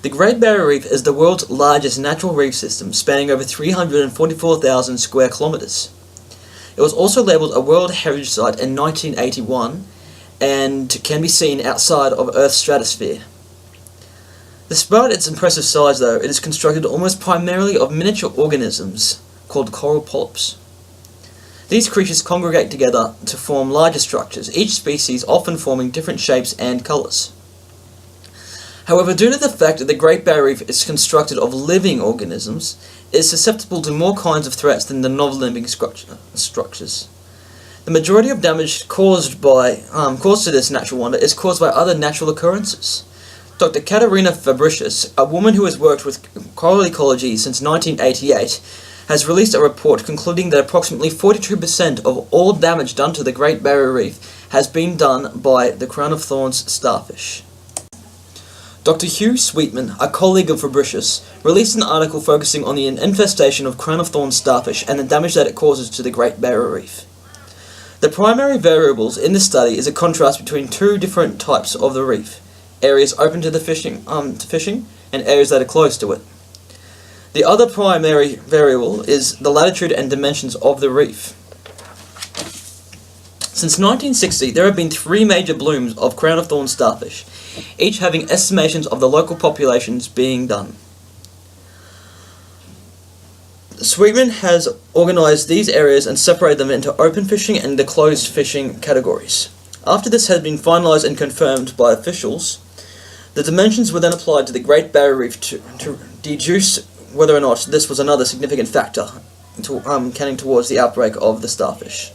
The Great Barrier Reef is the world's largest natural reef system, spanning over 344,000 square kilometers. It was also labeled a World Heritage Site in 1981 and can be seen outside of Earth's stratosphere. Despite its impressive size, though, it is constructed almost primarily of miniature organisms called coral polyps. These creatures congregate together to form larger structures, each species often forming different shapes and colours. However, due to the fact that the Great Barrier Reef is constructed of living organisms, it is susceptible to more kinds of threats than the non-living structures. The majority of damage caused to this natural wonder is caused by other natural occurrences. Dr. Katerina Fabricius, a woman who has worked with coral ecology since 1988, has released a report concluding that approximately 42% of all damage done to the Great Barrier Reef has been done by the crown of thorns starfish. Dr. Hugh Sweetman, a colleague of Fabricius, released an article focusing on the infestation of crown of thorns starfish and the damage that it causes to the Great Barrier Reef. The primary variables in this study is a contrast between two different types of the reef: areas open to fishing and areas that are closed to it. The other primary variable is the latitude and dimensions of the reef. Since 1960, there have been 3 major blooms of crown of thorns starfish, each having estimations of the local populations being done. Sweetman has organised these areas and separated them into open fishing and the closed fishing categories. After this had been finalised and confirmed by officials, the dimensions were then applied to the Great Barrier Reef to deduce whether or not this was another significant factor counting towards the outbreak of the starfish.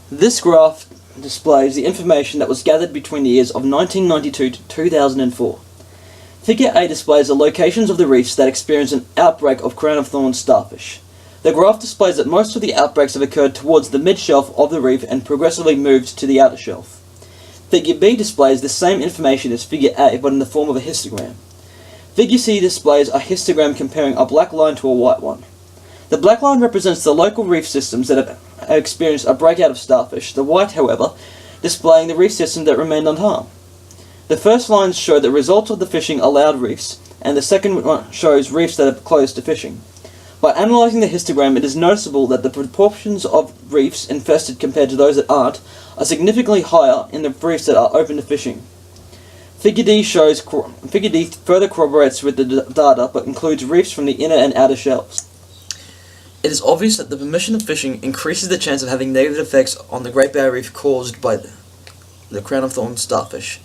This graph displays the information that was gathered between the years of 1992 to 2004. Figure A displays the locations of the reefs that experienced an outbreak of crown of thorns starfish. The graph displays that most of the outbreaks have occurred towards the mid-shelf of the reef and progressively moved to the outer shelf. Figure B displays the same information as Figure A, but in the form of a histogram. Figure C displays a histogram comparing a black line to a white one. The black line represents the local reef systems that have experienced a breakout of starfish, the white, however, displaying the reef system that remained unharmed. The first lines show the results of the fishing allowed reefs, and the second one shows reefs that are closed to fishing. By analysing the histogram, it is noticeable that the proportions of reefs infested compared to those that aren't are significantly higher in the reefs that are open to fishing. Figure D further corroborates with the data, but includes reefs from the inner and outer shelves. It is obvious that the permission of fishing increases the chance of having negative effects on the Great Barrier Reef caused by the crown of thorns starfish.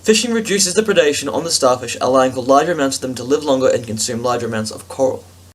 Fishing reduces the predation on the starfish, allowing for larger amounts of them to live longer and consume larger amounts of coral.